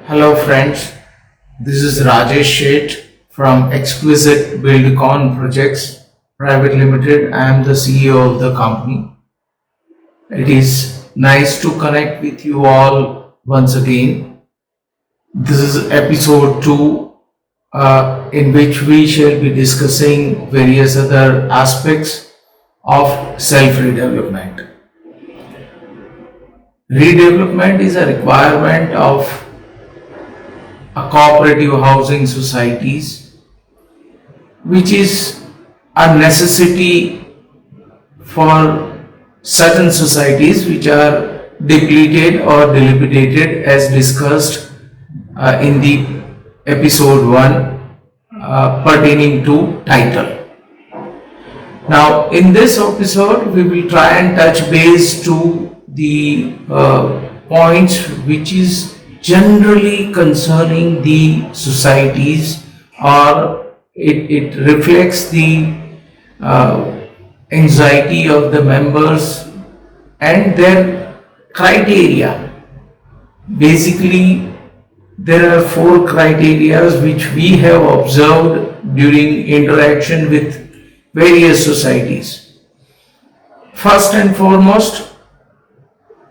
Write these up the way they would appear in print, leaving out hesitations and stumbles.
Hello friends, this is Rajesh Sheth from Exquisite Buildcon Projects Private Limited. I am the CEO of the company. It is nice to connect with you all once again. This is episode 2 in which we shall be discussing various other aspects of self-redevelopment. Redevelopment is a requirement of a cooperative housing societies, which is a necessity for certain societies which are depleted or dilapidated, as discussed in the episode 1 pertaining to title. Now, in this episode, we will try and touch base to the points which is generally concerning the societies, or it reflects the anxiety of the members and their criteria. Basically, there are 4 criteria which we have observed during interaction with various societies. First and foremost,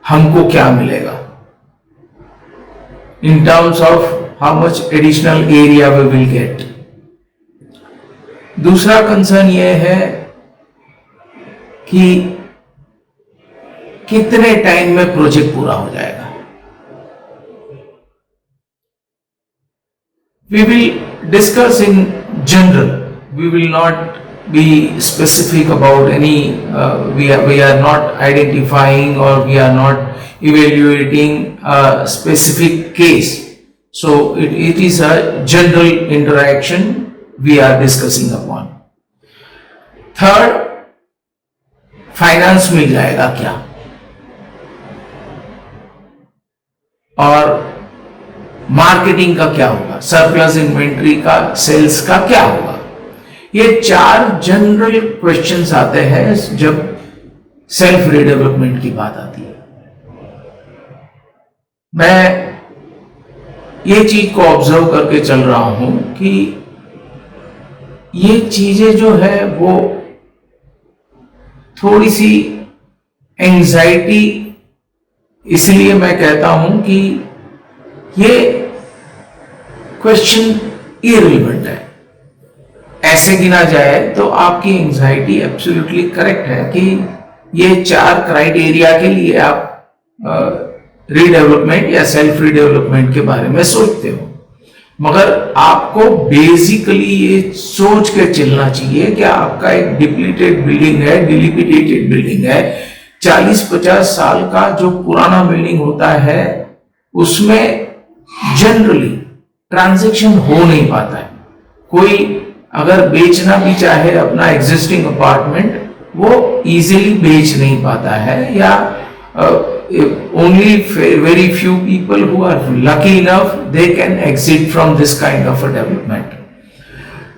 हमको क्या मिलेगा in terms of how much additional area we will get. दूसरा concern ये है कि कितने time में project पूरा हो जाएगा. We will discuss in general. We will not be specific about any. We are not identifying or we are not evaluating a specific case. So it is a general interaction we are discussing upon. Third, finance मिल जाएगा क्या, और marketing का क्या होगा, surplus inventory का, sales का क्या होगा. ये 4 जनरल क्वेश्चंस आते हैं जब सेल्फ रीडेवलपमेंट की बात आती है. मैं ये चीज को ऑब्जर्व करके चल रहा हूं कि ये चीजें जो है वो थोड़ी सी एंजाइटी, इसलिए मैं कहता हूं कि ये क्वेश्चन इररिलेवेंट है. ऐसे गिना जाए तो आपकी एंजाइटी एब्सोल्युटली करेक्ट है कि ये 4 क्राइटेरिया के लिए आप रीडेवलपमेंट या सेल्फ रीडेवलपमेंट के बारे में सोचते हो, मगर आपको बेसिकली ये सोच के चलना चाहिए कि आपका एक डिप्लीटेड बिल्डिंग है, डिलिपिटेटेड बिल्डिंग है, 40-50 साल का जो पुराना बिल्डिंग होता है उसमें जनरली ट्रांजैक्शन हो नहीं पाता है. कोई अगर बेचना भी चाहे अपना एग्जिस्टिंग अपार्टमेंट, वो इजीली बेच नहीं पाता है, या only very few people who are lucky enough they can exit from this kind of a development.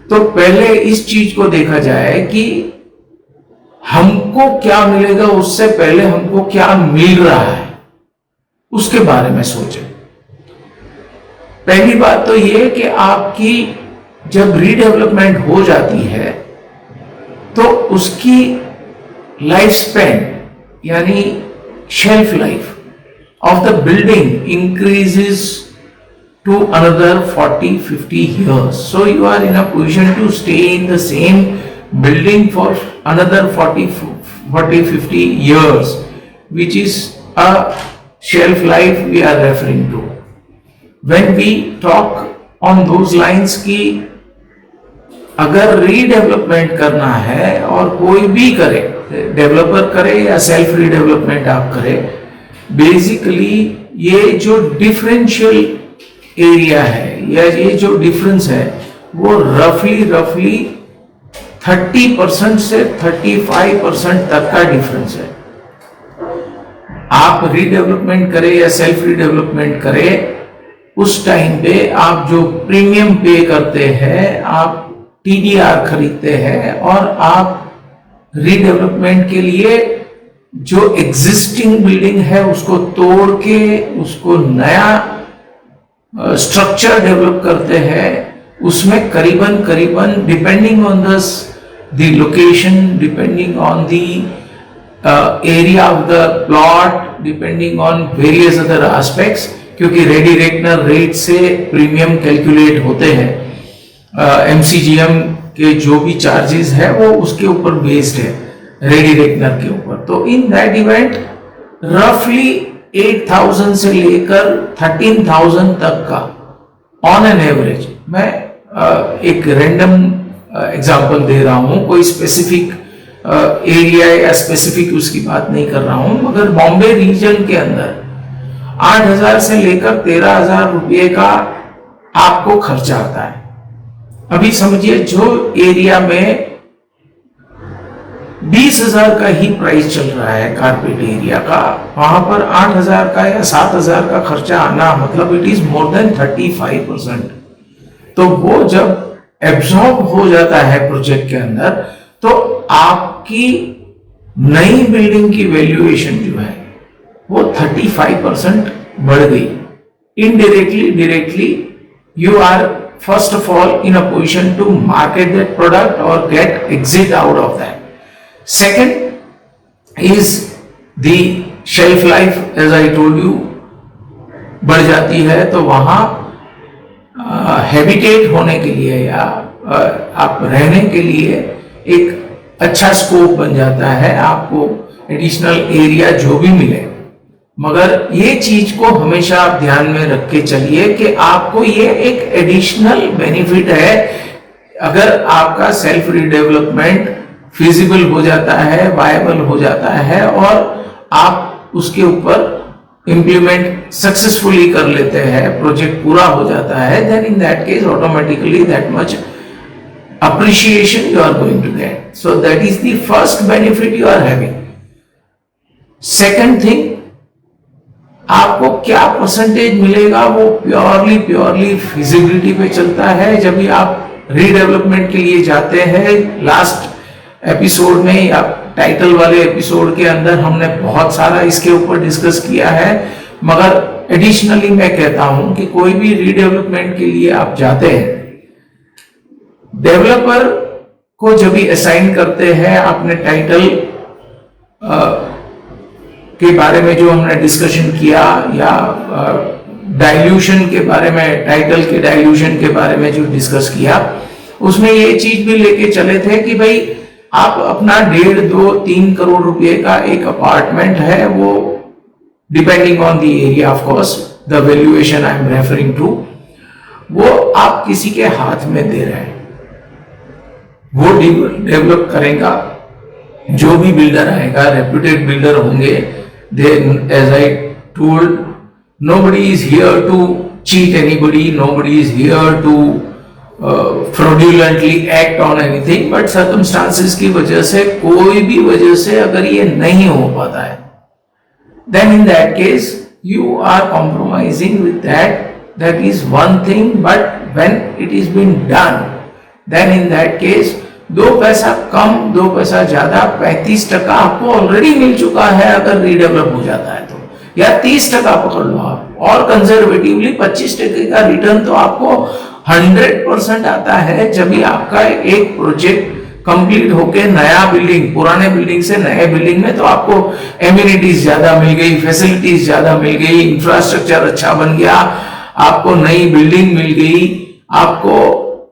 तो पहले इस चीज को देखा जाए कि हमको क्या मिलेगा, उससे पहले हमको क्या मिल रहा है उसके बारे में सोचें. पहली बात तो ये कि आपकी जब रीडेवलपमेंट हो जाती है तो उसकी लाइफ स्पैन यानी shelf life of the building increases to another 40-50 years. So you are in a position to stay in the same building for another 40-50 years, which is a shelf life we are referring to. When we talk on those lines कि अगर redevelopment करना है, और कोई भी करे, developer करे या सेल्फ रीडेवलपमेंट आप करें, बेसिकली ये जो डिफरेंशियल एरिया है या ये जो डिफरेंस है वो रफली 30% से 35% तक का डिफरेंस है. आप रीडेवलपमेंट करें या सेल्फ रीडेवलपमेंट करें, उस टाइम पे आप जो प्रीमियम पे करते हैं, आप टीडीआर खरीदते हैं, और आप रीडेवलपमेंट के लिए जो एग्जिस्टिंग बिल्डिंग है उसको तोड़ के उसको नया स्ट्रक्चर डेवलप करते हैं उसमें करीबन करीबन depending on the location, depending on the area of the plot, depending on various other aspects, क्योंकि रेडी रेकनर रेट से प्रीमियम कैलकुलेट होते हैं, एमसीजीएम के जो भी चार्जेस है वो उसके ऊपर बेस्ड है, रेडी रेकनर के ऊपर। तो इन दैट इवेंट रफली 8,000 से लेकर 13,000 तक का ऑन एन एवरेज, मैं एक रैंडम एग्जांपल दे रहा हूं, कोई स्पेसिफिक एरिया या स्पेसिफिक उसकी बात नहीं कर रहा हूं, मगर बॉम्बे रीजन के अंदर 8,000 से लेकर 13,000 रुपये का आपको खर्चा आता है। अभी समझिए जो एरिया में 20,000 का ही प्राइस चल रहा है कारपेट एरिया का, वहां पर 8,000 का या 7,000 का खर्चा आना मतलब इट इज मोर देन 35%। तो वो जब एब्जॉर्ब हो जाता है प्रोजेक्ट के अंदर, तो आपकी नई बिल्डिंग की वैल्यूएशन जो है वो 35% बढ़ गई। Indirectly directly you are first of all in a position to market that product or get exit out of that. Second is the shelf life, as I told you, बढ़ जाती है, तो वहां हैबिटेट होने के लिए या आप रहने के लिए एक अच्छा स्कोप बन जाता है, आपको एडिशनल एरिया जो भी मिले। मगर ये चीज को हमेशा आप ध्यान में रख के चलिए कि आपको ये एक एडिशनल बेनिफिट है अगर आपका सेल्फ रीडेवलपमेंट फिजिबल हो जाता है, वायबल हो जाता है और आप उसके ऊपर इंप्लीमेंट सक्सेसफुली कर लेते हैं, प्रोजेक्ट पूरा हो जाता है, then in that case automatically that much appreciation you are going to get. So that is the first benefit you are having. Second thing, आपको क्या परसेंटेज मिलेगा वो प्योरली फिजिबिलिटी पे चलता है। जब भी आप रीडेवलपमेंट के लिए जाते हैं, लास्ट एपिसोड में या टाइटल वाले एपिसोड के अंदर हमने बहुत सारा इसके ऊपर डिस्कस किया है, मगर एडिशनली मैं कहता हूं कि कोई भी रीडेवलपमेंट के लिए आप जाते हैं, डेवलपर को जब भी असाइन करते हैं, आपने टाइटल के बारे में जो हमने डिस्कशन किया या डाइल्यूशन के बारे में, टाइटल के डाइल्यूशन के बारे में जो डिस्कस किया, उसमें ये चीज भी लेके चले थे कि भाई आप अपना 1.5, 2, 3 करोड़ रुपए का एक अपार्टमेंट है, वो depending on the area of course, the valuation I am referring to, वो आप किसी के हाथ में दे रहे हैं, वो डेवलप करेगा। जो भी बिल्डर आएगा, रेप्यूटेड बिल्डर होंगे, then as I told, nobody is here to cheat anybody, nobody is here to fraudulently act on anything, but circumstances की वजह से, कोई भी वजह से अगर ये नहीं हो पाता है, then in that case you are compromising with that, that is one thing, but when it is been done, then in that case 2 पैसा कम 2 पैसा ज्यादा 35% आपको ऑलरेडी मिल चुका है अगर रीडेवलप हो जाता है तो, या 30% पकड़ लो आप, और कंजर्वेटिवली 25% का रिटर्न तो आपको 100% आता है जब भी आपका एक प्रोजेक्ट कंप्लीट होके नया बिल्डिंग, पुराने बिल्डिंग से नए बिल्डिंग में, तो आपको एमिनिटीज ज्यादा मिल गई, फैसिलिटीज ज्यादा मिल गई, इंफ्रास्ट्रक्चर अच्छा बन गया, आपको नई बिल्डिंग मिल गई, आपको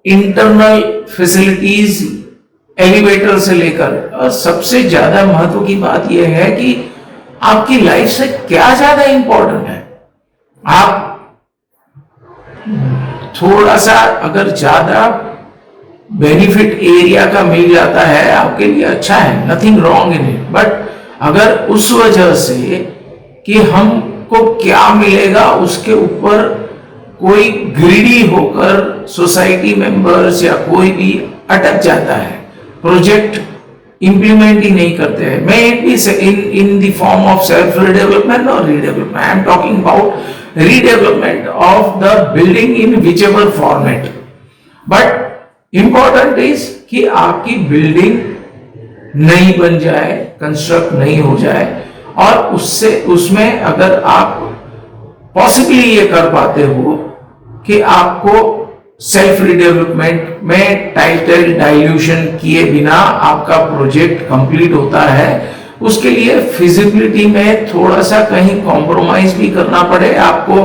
इंटरनल फैसिलिटीज एलिवेटर से लेकर, और सबसे ज्यादा महत्व की बात यह है कि आपकी लाइफ से क्या ज्यादा इंपॉर्टेंट है, आप थोड़ा सा अगर ज्यादा बेनिफिट एरिया का मिल जाता है आपके लिए अच्छा है, nothing wrong in it, but अगर उस वजह से कि हमको क्या मिलेगा उसके ऊपर कोई ग्रीडी होकर सोसाइटी मेंबर्स या कोई भी अटक जाता है, प्रोजेक्ट इंप्लीमेंट ही नहीं करते हैं, may it be in the form of self redevelopment और redevelopment, I am talking about redevelopment of the building in whichever format, but important is कि आपकी बिल्डिंग नहीं बन जाए, कंस्ट्रक्ट नहीं हो जाए, और उसमें अगर आप पॉसिबली ये कर पाते हो कि आपको सेल्फ रिडेवलपमेंट में टाइटल डाइल्यूशन किए बिना आपका प्रोजेक्ट कंप्लीट होता है। उसके लिए फिजिबिलिटी में थोड़ा सा कहीं कॉम्प्रोमाइज भी करना पड़े, आपको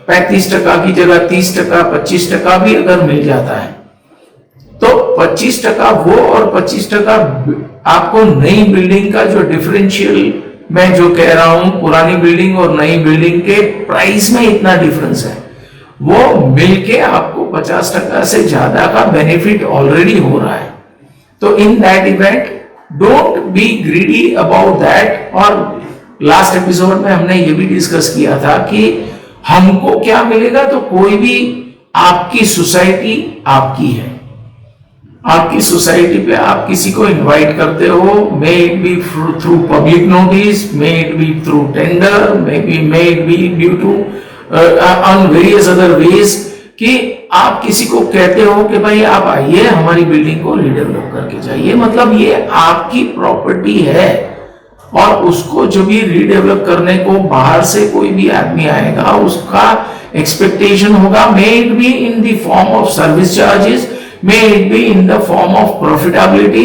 35% की जगह 30%, 25% भी अगर मिल जाता है तो 25% वो और 25% आपको नई बिल्डिंग का जो डिफरेंशियल मैं जो कह रहा हूं, पुरानी बिल्डिंग और नई बिल्डिंग के प्राइस में इतना डिफरेंस है, वो मिलके आपको 50% से ज्यादा का बेनिफिट ऑलरेडी हो रहा है। तो in that event don't be greedy about that. और लास्ट एपिसोड में हमने ये भी डिस्कस किया था कि हमको क्या मिलेगा, तो कोई भी आपकी सोसाइटी आपकी है, आपकी सोसाइटी पे आप किसी को इनवाइट करते हो, may it be through public notice, may it be through tender, may it be due to on various other ways, कि आप किसी को कहते हो कि भाई आप आइए हमारी बिल्डिंग को रीडेवलप करके जाइए, मतलब ये आपकी प्रॉपर्टी है और उसको जो भी रीडेवलप करने को बाहर से कोई भी आदमी आएगा उसका एक्सपेक्टेशन होगा, मे it be in the form of service charges, may it be in the form of profitability,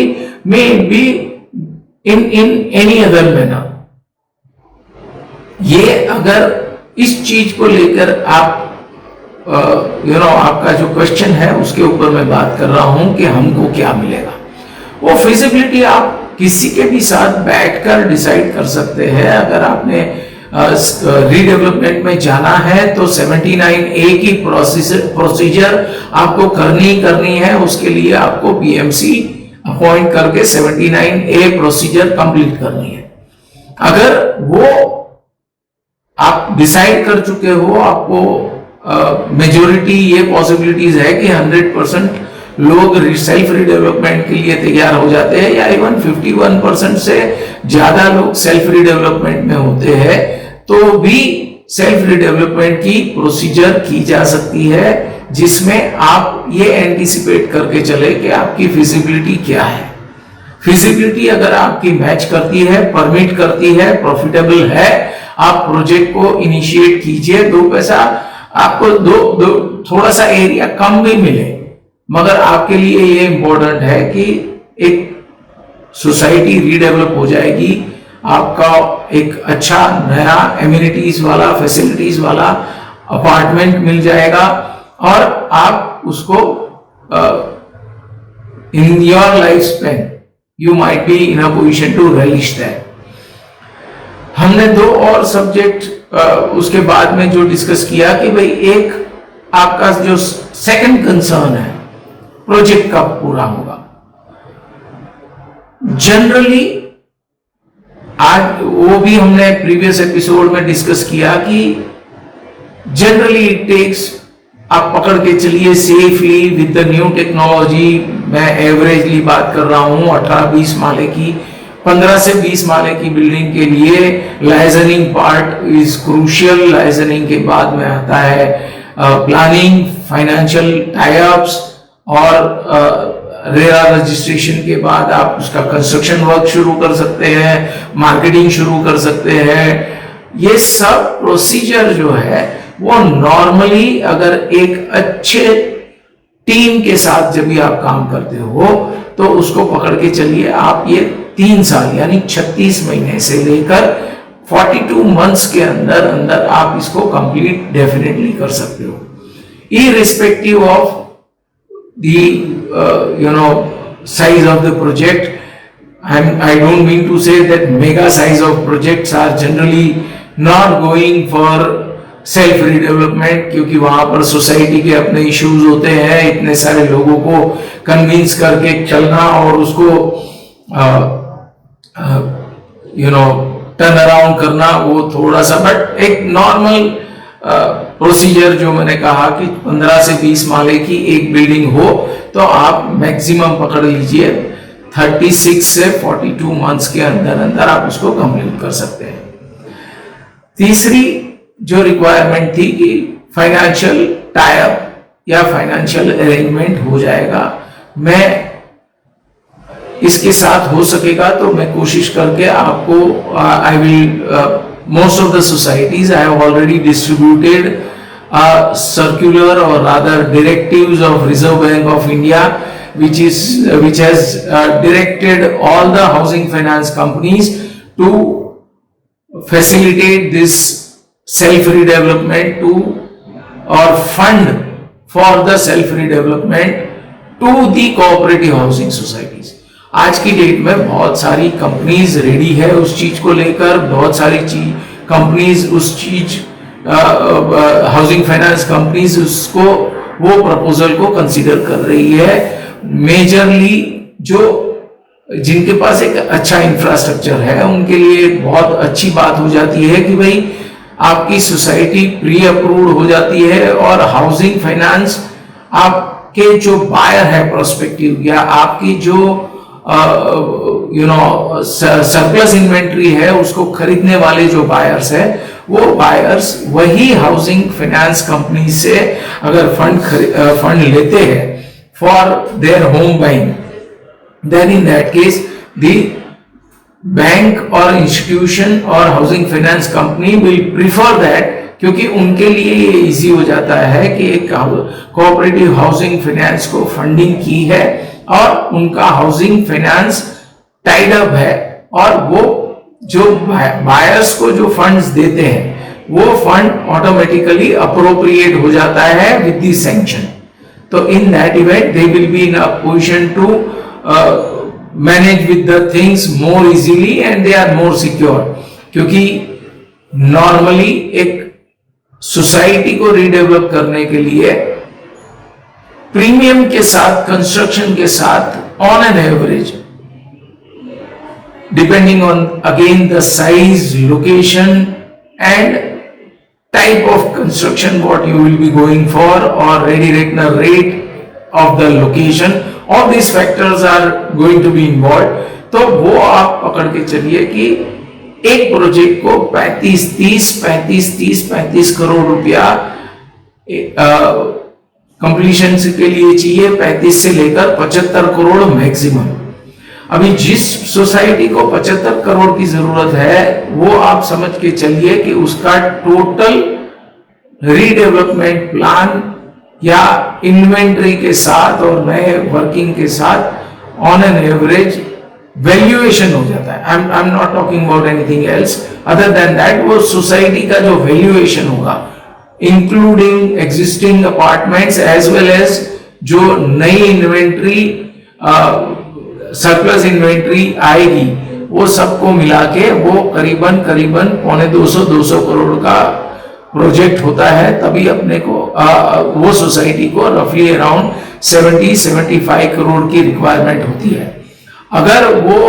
may it be in any other manner। ये अगर इस चीज को लेकर आप आपका जो क्वेश्चन है उसके ऊपर मैं बात कर रहा हूं कि हमको क्या मिलेगा, वो फिजिबिलिटी आप किसी के भी साथ बैठकर डिसाइड कर सकते हैं। अगर आपने रीडेवलपमेंट में जाना है तो 79A की प्रोसीजर आपको करनी है, उसके लिए आपको बीएमसी अपॉइंट करके 79A प्रोसीजर कंप्लीट करनी है। अगर वो आप डिसाइड कर चुके हो, आपको मेजोरिटी ये पॉसिबिलिटीज है कि 100% लोग सेल्फ रिडेवलपमेंट के लिए तैयार हो जाते हैं, या इवन 51% से ज्यादा लोग सेल्फ रिडेवलपमेंट में होते हैं, तो भी सेल्फ रिडेवलपमेंट की प्रोसीजर की जा सकती है, जिसमें आप ये एंटीसिपेट करके चले कि आपकी फिजिबिलिटी क्या है। फिजिबिलिटी अगर आपकी मैच करती है, परमिट करती है, प्रॉफिटेबल है, आप प्रोजेक्ट को इनिशिएट कीजिए। 2 पैसा आपको थोड़ा सा एरिया कम भी मिले, मगर आपके लिए ये इंपॉर्टेंट है कि एक सोसाइटी रीडेवलप हो जाएगी, आपका एक अच्छा नया एमिनिटीज वाला, फैसिलिटीज वाला अपार्टमेंट मिल जाएगा और आप उसको in your life span you might be in a position to release that. हमने 2 और सब्जेक्ट उसके बाद में जो डिस्कस किया कि भाई एक आपका जो सेकंड कंसर्न है, प्रोजेक्ट कब पूरा होगा। जनरली आज वो भी हमने प्रीवियस एपिसोड में डिस्कस किया कि जनरली इट टेक्स, आप पकड़ के चलिए safely with the new technology, मैं एवरेजली बात कर रहा हूं 18-20 माले की, 15 से 20 माले की बिल्डिंग के लिए liaisoning part is crucial. Liaisoning के बाद में आता है प्लानिंग, फाइनेंशियल टाई-अप्स और रेरा रजिस्ट्रेशन के बाद आप उसका कंस्ट्रक्शन वर्क शुरू कर सकते हैं, मार्केटिंग शुरू कर सकते हैं। ये सब प्रोसीजर जो है वो नॉर्मली अगर एक अच्छे टीम के साथ जब भी आप काम करते हो तो उसको पकड़ के चलिए आप ये 3 साल यानी 36 महीने से लेकर 42 मंथ्स के अंदर अंदर आप इसको कंप्लीट डेफिनेटली कर सकते हो, irrespective of the size of the project. I don't mean to say that mega size of projects are generally not going for self redevelopment, क्योंकि वहां पर सोसाइटी के अपने इश्यूज होते हैं, इतने सारे लोगों को कन्विंस करके चलना और उसको टर्न अराउंड करना, वो थोड़ा सा, बट एक नॉर्मल प्रोसीजर जो मैंने कहा कि 15 से 20 माले की एक बिल्डिंग हो तो आप मैक्सिमम पकड़ लीजिए 36 से 42 मंथ्स के अंदर अंदर आप उसको कंप्लीट कर सकते हैं। तीसरी जो रिक्वायरमेंट थी कि फाइनेंशियल टाई अप या फाइनेंशियल अरेंजमेंट हो जाएगा, मैं इसके साथ हो सकेगा तो मैं कोशिश करके आपको I will most of the societies I have already distributed circular or rather directives of Reserve Bank of India, which has directed all the housing finance companies to facilitate this self redevelopment to or fund for the self redevelopment to the cooperative housing societies. आज की date में बहुत सारी companies ready है उस चीज को लेकर, बहुत सारी कंपनीज उस चीज हाउसिंग फाइनेंस कंपनीज उसको वो प्रपोजल को कंसीडर कर रही है। मेजरली जो जिनके पास एक अच्छा इंफ्रास्ट्रक्चर है उनके लिए बहुत अच्छी बात हो जाती है कि भाई आपकी सोसाइटी प्री अप्रूव्ड हो जाती है और हाउसिंग फाइनेंस आपके जो बायर है प्रोस्पेक्टिव या आपकी जो सरप्लस इन्वेंट्री है उसको खरीदने वाले जो बायर्स है वो बायर्स वही हाउसिंग फाइनेंस कंपनी से अगर फंड लेते हैं for their home buying, then in that case the bank और इंस्टीट्यूशन और housing finance company will prefer that, क्योंकि उनके लिए ये इजी हो जाता है कि एक कोऑपरेटिव हाउसिंग फाइनेंस को फंडिंग की है और उनका हाउसिंग फाइनेंस टाइड अप है और वो जो बायर्स को जो फंड्स देते हैं वो फंड ऑटोमेटिकली अप्रोप्रिएट हो जाता है विद द सैंक्शन। तो in that event they will be in a position to manage with the things more easily and they are more secure, क्योंकि नॉर्मली एक सोसाइटी को रीडेवलप करने के लिए प्रीमियम के साथ कंस्ट्रक्शन के साथ on an average depending on again the size, location and type of construction what you will be going for or ready reckoner rate of the location, all these factors are going to be involved। तो वो आप पकड़ के चलिए कि एक project को 35 करोड़ रुपया कंप्लीशन के लिए चाहिए, 35 से लेकर 75 करोड़ मैक्सिमम। अभी जिस सोसाइटी को 75 करोड़ की जरूरत है वो आप समझ के चलिए कि उसका टोटल रीडेवलपमेंट प्लान या इन्वेंट्री के साथ और नए वर्किंग के साथ ऑन एन एवरेज वैल्यूएशन हो जाता है। I am not talking about anything else other than that, वो सोसाइटी का जो वैल्यूएशन होगा including existing apartments as well as जो नई इन्वेंट्री सरप्लस इन्वेंट्री आएगी वो सबको मिला के वो करीबन 200 करोड़ का प्रोजेक्ट होता है। तभी अपने को वो सोसाइटी को रफली अराउंड 70-75 करोड़ की रिक्वायरमेंट होती है। अगर वो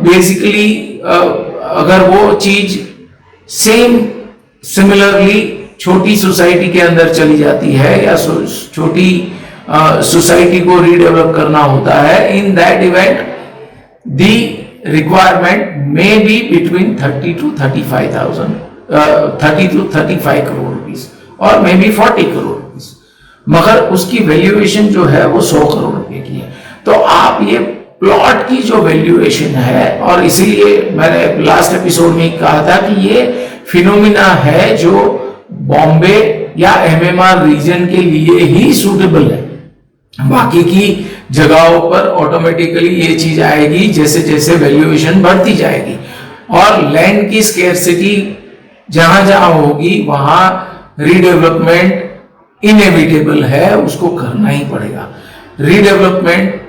बेसिकली अगर वो चीज सिमिलरली छोटी सोसाइटी के अंदर चली जाती है या छोटी सोसाइटी को रीडेवलप करना होता है, इन that event the requirement may be between 30 to 35 crore rupees और मे बी 40 करोड़ रुपीस, मगर उसकी वैल्यूएशन जो है वो 100 करोड़ रुपए की है। तो आप ये प्लॉट की जो वैल्यूएशन है, और इसीलिए मैंने लास्ट एपिसोड में कहा था कि ये फिनोमिना है जो बॉम्बे या एमएमआर रीजन के लिए ही सूटेबल है, बाकी की जगहों पर ऑटोमेटिकली ये चीज आएगी जैसे जैसे वैल्यूएशन बढ़ती जाएगी। और लैंड की स्केर्सिटी जहां जहां होगी वहां रीडेवलपमेंट इनएविटेबल है, उसको करना ही पड़ेगा। रीडेवलपमेंट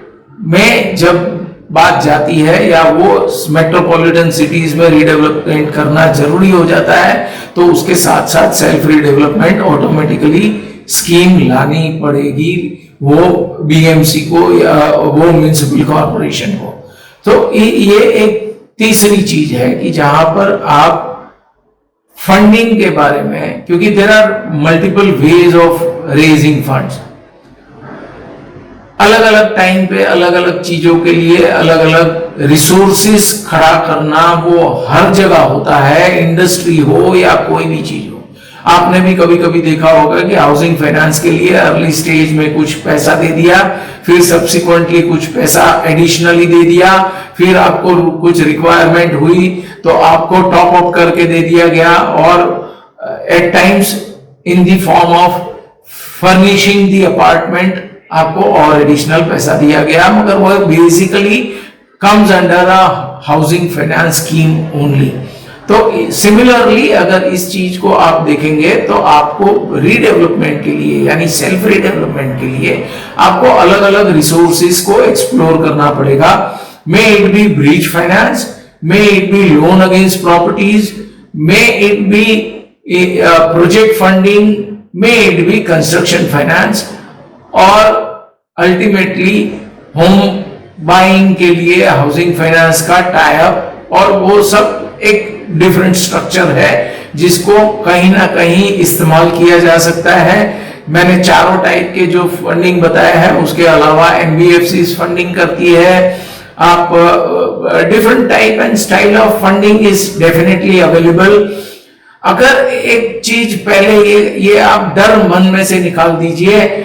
में जब बात जाती है या वो मेट्रोपॉलिटन सिटीज में रीडेवलपमेंट करना जरूरी हो जाता है तो उसके साथ साथ सेल्फ रीडेवलपमेंट ऑटोमेटिकली स्कीम लानी पड़ेगी वो बीएमसी को या वो म्युनिसिपल कॉर्पोरेशन को। तो ये एक तीसरी चीज है कि जहां पर आप फंडिंग के बारे में, क्योंकि there are multiple ways of raising funds, अलग अलग टाइम पे अलग अलग चीजों के लिए अलग अलग रिसोर्सेस खड़ा करना वो हर जगह होता है, इंडस्ट्री हो या कोई भी चीज हो। आपने भी कभी कभी देखा होगा कि हाउसिंग फाइनेंस के लिए अर्ली स्टेज में कुछ पैसा दे दिया, फिर सब्सिक्वेंटली कुछ पैसा एडिशनली दे दिया, फिर आपको कुछ रिक्वायरमेंट हुई तो आपको टॉप अप करके दे दिया गया, और at times in the form of furnishing the apartment आपको और एडिशनल पैसा दिया गया, मगर वो basically comes under a housing finance scheme only. तो सिमिलरली अगर इस चीज को आप देखेंगे तो आपको रीडेवलपमेंट के लिए यानी सेल्फ रीडेवलपमेंट के लिए आपको अलग अलग रिसोर्सेज को एक्सप्लोर करना पड़ेगा। मे it B bridge finance, may it B loan against properties, may it B project funding, may it B construction finance, और अल्टीमेटली होम बाइंग के लिए हाउसिंग फाइनेंस का टाई अप, और वो सब एक डिफरेंट स्ट्रक्चर है जिसको कहीं ना कहीं इस्तेमाल किया जा सकता है। मैंने चारों टाइप के जो फंडिंग बताया है उसके अलावा एनबीएफसी फंडिंग करती है। आप different type and style of funding is definitely available. अगर एक चीज पहले ये आप डर मन में से निकाल दीजिए,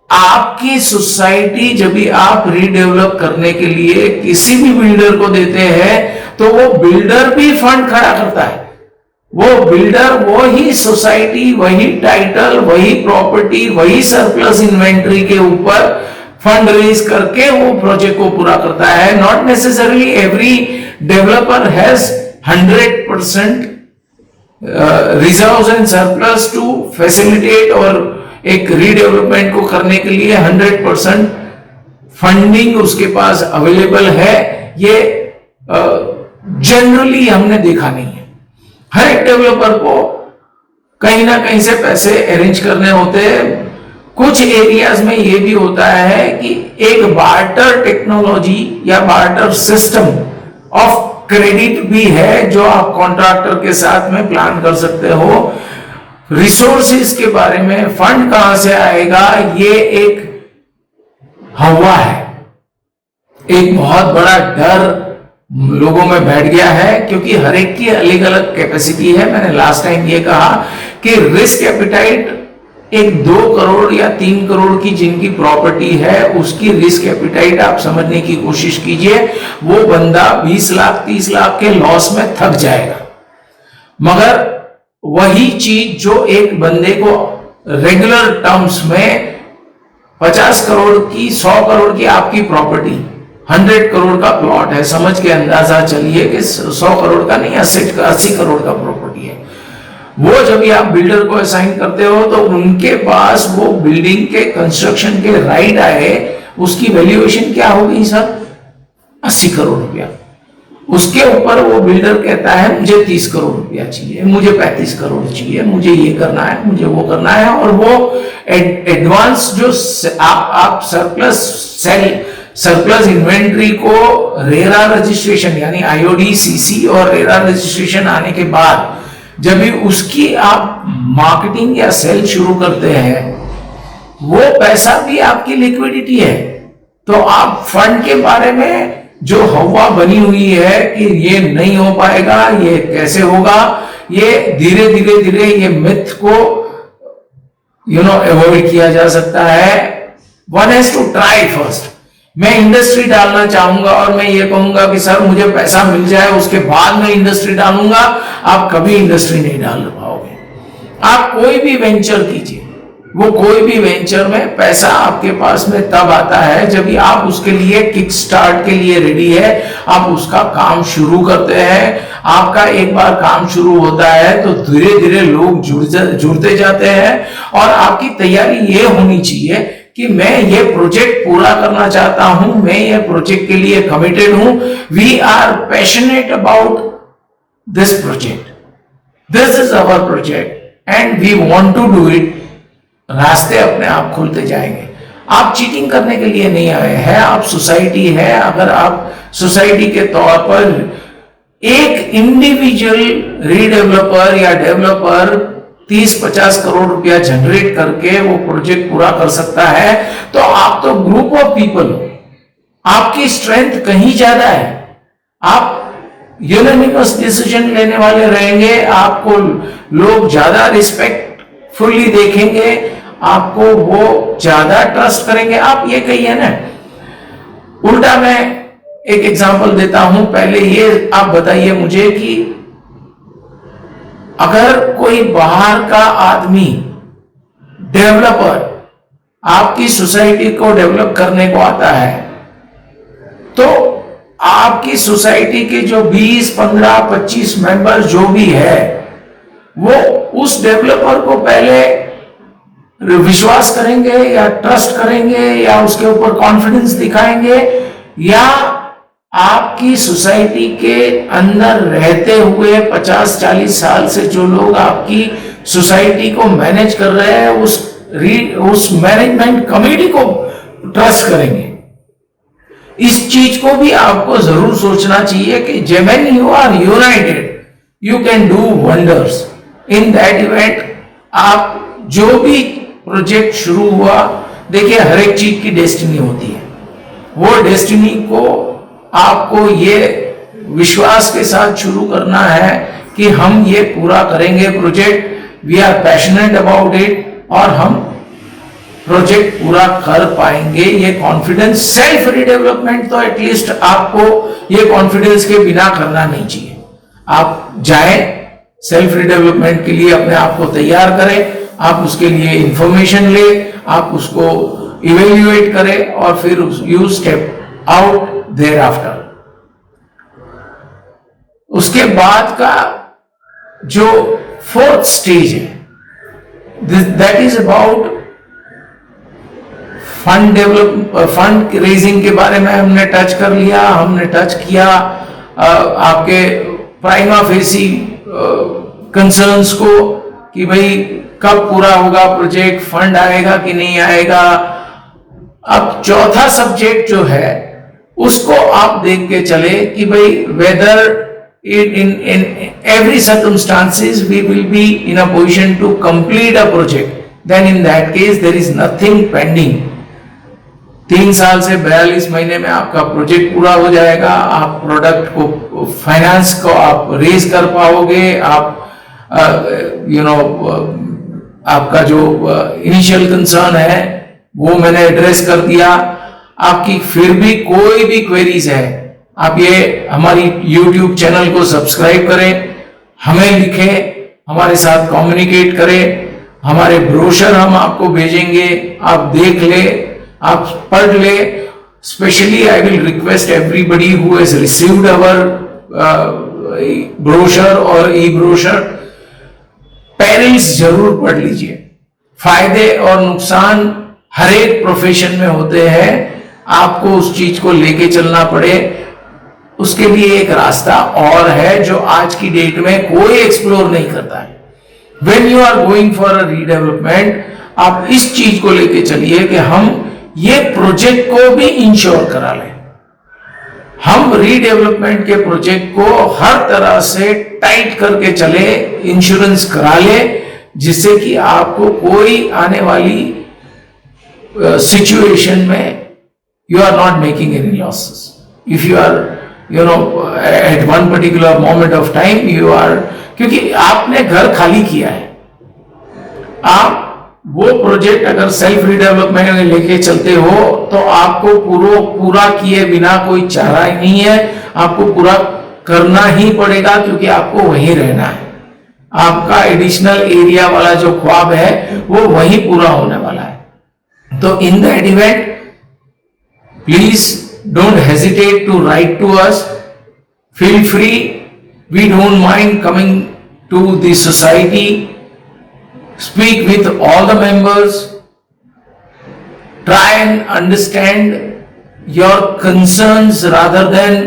आपकी सोसाइटी जब भी आप रीडेवलप करने के लिए किसी भी बिल्डर को देते हैं तो वो बिल्डर भी फंड खड़ा करता है। वो बिल्डर वही सोसाइटी, वही टाइटल, वही प्रॉपर्टी, वही सरप्लस इन्वेंट्री के ऊपर फंड रेज करके वो प्रोजेक्ट को पूरा करता है। Not necessarily every developer has 100% reserves and surplus to facilitate, और एक रीडेवलपमेंट को करने के लिए 100% फंडिंग उसके पास अवेलेबल है। ये जनरली हमने देखा नहीं है। हर एक डेवलपर को कहीं ना कहीं से पैसे अरेंज करने होते हैं। कुछ एरियाज में ये भी होता है कि एक बार्टर टेक्नोलॉजी या बार्टर सिस्टम ऑफ क्रेडिट भी है जो आप कॉन्ट्रैक्टर के साथ में प्लान कर सकते हो। रिसोर्सेज के बारे में, फंड कहां से आएगा, ये एक हवा है। एक बहुत बड़ा डर लोगों में बैठ गया है क्योंकि हर एक की अलग अलग कैपेसिटी है। मैंने लास्ट टाइम ये कहा कि रिस्क एपिटाइट एक 2 करोड़ या 3 करोड़ की जिनकी प्रॉपर्टी है उसकी रिस्क एपिटाइट आप समझने की कोशिश कीजिए। वो बंदा 20 लाख 30 लाख के लॉस में थक जाएगा, मगर वही चीज जो एक बंदे को रेगुलर टर्म्स में 50 करोड़ की 100 करोड़ की आपकी प्रॉपर्टी 100 करोड़ का प्लॉट है, समझ के अंदाजा चलिए कि 100 करोड़ का नहीं 80 करोड़ का प्रॉपर्टी है। वो जब भी आप बिल्डर को असाइन करते हो तो उनके पास वो बिल्डिंग के कंस्ट्रक्शन के राइट आए, उसकी वैल्यूएशन क्या होगी सर? 80 करोड़ रुपया। उसके ऊपर वो बिल्डर कहता है मुझे 30 करोड़ रुपया चाहिए, मुझे 35 करोड़ चाहिए, मुझे ये करना है, मुझे वो करना है, और वो एडवांस जो आप सरप्लस इन्वेंट्री को रेरा रजिस्ट्रेशन यानी आईओडी, सीसी और रेरा रजिस्ट्रेशन आने के बाद जब भी उसकी आप मार्केटिंग या सेल शुरू करते हैं, वो पैसा भी आपकी लिक्विडिटी है। तो आप फंड के बारे में जो हवा बनी हुई है कि ये नहीं हो पाएगा, ये कैसे होगा, ये धीरे धीरे ये मिथ को अवॉइड किया जा सकता है। One has to try first. मैं इंडस्ट्री डालना चाहूंगा और मैं ये कहूंगा कि सर मुझे पैसा मिल जाए उसके बाद मैं इंडस्ट्री डालूंगा, आप कभी इंडस्ट्री नहीं डाल पाओगे। आप कोई भी वेंचर कीजिए, वो कोई भी वेंचर में पैसा आपके पास में तब आता है जब भी आप उसके लिए किक स्टार्ट के लिए रेडी है, आप उसका काम शुरू करते हैं। आपका एक बार काम शुरू होता है तो धीरे धीरे लोग जुड़ते जाते हैं, और आपकी तैयारी ये होनी चाहिए कि मैं ये प्रोजेक्ट पूरा करना चाहता हूं, मैं ये प्रोजेक्ट के लिए कमिटेड हूं। We are passionate about this project, this is our project and we want to do it. रास्ते अपने आप खुलते जाएंगे। आप चीटिंग करने के लिए नहीं आए हैं, आप सोसाइटी है। अगर आप सोसाइटी के तौर पर एक इंडिविजुअल रीडेवलपर या डेवलपर 30-50 करोड़ रुपया जनरेट करके वो प्रोजेक्ट पूरा कर सकता है, तो आप तो ग्रुप ऑफ पीपल हो, आपकी स्ट्रेंथ कहीं ज्यादा है। आप यूनानिमस डिसीजन लेने वाले रहेंगे, आपको लोग ज्यादा रिस्पेक्टफुली देखेंगे, आपको वो ज्यादा ट्रस्ट करेंगे। आप ये कहिए ना, उल्टा मैं एक एग्जांपल देता हूं। पहले ये आप बताइए मुझे कि अगर कोई बाहर का आदमी, डेवलपर, आपकी सोसाइटी को डेवलप करने को आता है, तो आपकी सोसाइटी के जो 20, 15, 25 मेंबर जो भी है, वो उस डेवलपर को पहले विश्वास करेंगे या ट्रस्ट करेंगे या उसके ऊपर कॉन्फिडेंस दिखाएंगे, या आपकी सोसाइटी के अंदर रहते हुए 50-40 साल से जो लोग आपकी सोसाइटी को मैनेज कर रहे हैं, उस मैनेजमेंट कमेटी को ट्रस्ट करेंगे। इस चीज को भी आपको जरूर सोचना चाहिए कि when you are united, you can do wonders. In that event, आप जो भी प्रोजेक्ट शुरू हुआ, देखिए हर एक चीज की डेस्टिनी होती है, वो डेस्टिनी को आपको ये विश्वास के साथ शुरू करना है कि हम ये पूरा करेंगे project, we are passionate about it, और हम प्रोजेक्ट पूरा कर पाएंगे। ये कॉन्फिडेंस, सेल्फ रिडेवलपमेंट तो एटलीस्ट आपको ये कॉन्फिडेंस के बिना करना नहीं चाहिए। आप जाएं, सेल्फ रिडेवलपमेंट के लिए अपने आप को तैयार करें, आप उसके लिए इंफॉर्मेशन ले, आप उसको इवेल्युएट करें और फिर you step out thereafter. उसके बाद का जो फोर्थ स्टेज है, that is about fund raising के बारे में हमने टच कर लिया। हमने टच किया आपके प्राइमा फेसी कंसर्न्स को कि भाई कब पूरा होगा प्रोजेक्ट, फंड आएगा कि नहीं आएगा। अब चौथा सब्जेक्ट जो है उसको आप देख के चले कि भाई weather in every circumstances we will be in a position to complete a project, then in that case there is nothing pending. 3 साल से 42 महीने में आपका प्रोजेक्ट पूरा हो जाएगा, आप प्रोडक्ट को, फाइनेंस को आप रेज कर पाओगे, आप आपका जो इनिशियल कंसर्न है वो मैंने एड्रेस कर दिया। आपकी फिर भी कोई भी क्वेरीज है, आप ये हमारी YouTube चैनल को सब्सक्राइब करें, हमें लिखें, हमारे साथ कम्युनिकेट करें, हमारे ब्रोशर हम आपको भेजेंगे, आप देख ले, आप पढ़ ले। Specially I will request everybody who has received our brochure और ई ब्रोशर, पेरेंट्स जरूर पढ़ लीजिए। फायदे और नुकसान हर एक प्रोफेशन में होते हैं, आपको उस चीज को लेके चलना पड़े, उसके लिए एक रास्ता और है जो आज की डेट में कोई एक्सप्लोर नहीं करता है। When you are going for a redevelopment, आप इस चीज को लेके चलिए कि हम ये प्रोजेक्ट को भी इंश्योर करा लें। हम रीडेवलपमेंट के प्रोजेक्ट को हर तरह से टाइट करके चले, इंश्योरेंस करा ले, जिससे कि आपको कोई आने वाली सिचुएशन में you are not making any losses. If you are at one particular moment of time you are, क्योंकि आपने घर खाली किया है, आप वो प्रोजेक्ट अगर सेल्फ रिडेवलपमेंट में लेके चलते हो तो आपको पूरा किए बिना कोई चारा ही नहीं है, आपको पूरा करना ही पड़ेगा क्योंकि आपको वहीं रहना है। आपका एडिशनल एरिया वाला जो ख्वाब है वो वहीं पूरा होने वाला है। तो in that event please don't hesitate to write to us. Feel free. We don't mind coming to the society. Speak with all the members. Try and understand your concerns rather than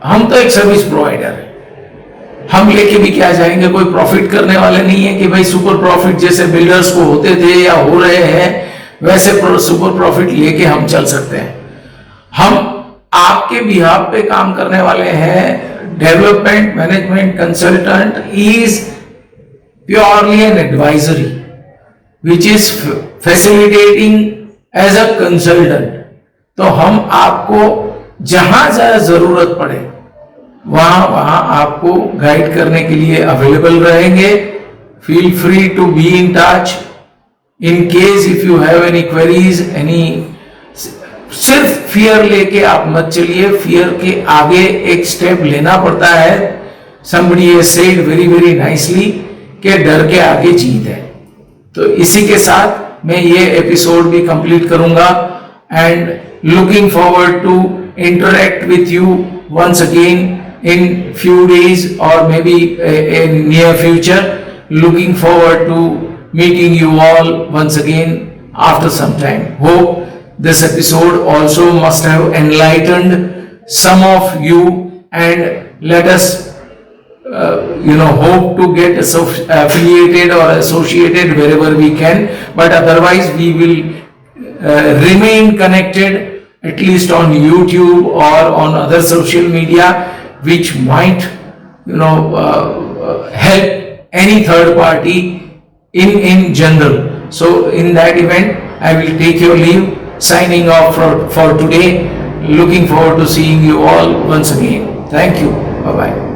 हम तो एक service provider है, हम लेके भी क्या जाएंगे, कोई प्रॉफिट करने वाले नहीं है कि भाई सुपर प्रॉफिट जैसे बिल्डर्स को होते थे या हो रहे हैं वैसे सुपर प्रॉफिट लेके हम चल सकते हैं। हम आपके बिहाफ पे काम करने वाले हैं। Development management consultant is purely an advisory which is facilitating as a consultant. तो हम आपको जहां जहां जरूरत पड़े वहां आपको गाइड करने के लिए अवेलेबल रहेंगे। Feel free to be in touch. In case if you have any queries, any सिर्फ फियर लेके आप मत चलिए, फियर के आगे एक स्टेप लेना पड़ता है। somebody has said very very nicely कि डर के आगे जीत है। तो इसी के साथ मैं ये एपिसोड भी कंप्लीट करूंगा and looking forward to interact with you once again in few days or maybe in near future. Looking forward to meeting you all once again after some time. Hope this episode also must have enlightened some of you, and let us hope to get affiliated or associated wherever we can, but otherwise we will remain connected at least on YouTube or on other social media, which might help any third party in general. So in that event I will take your leave, signing off for today. Looking forward to seeing you all once again. Thank you. Bye bye.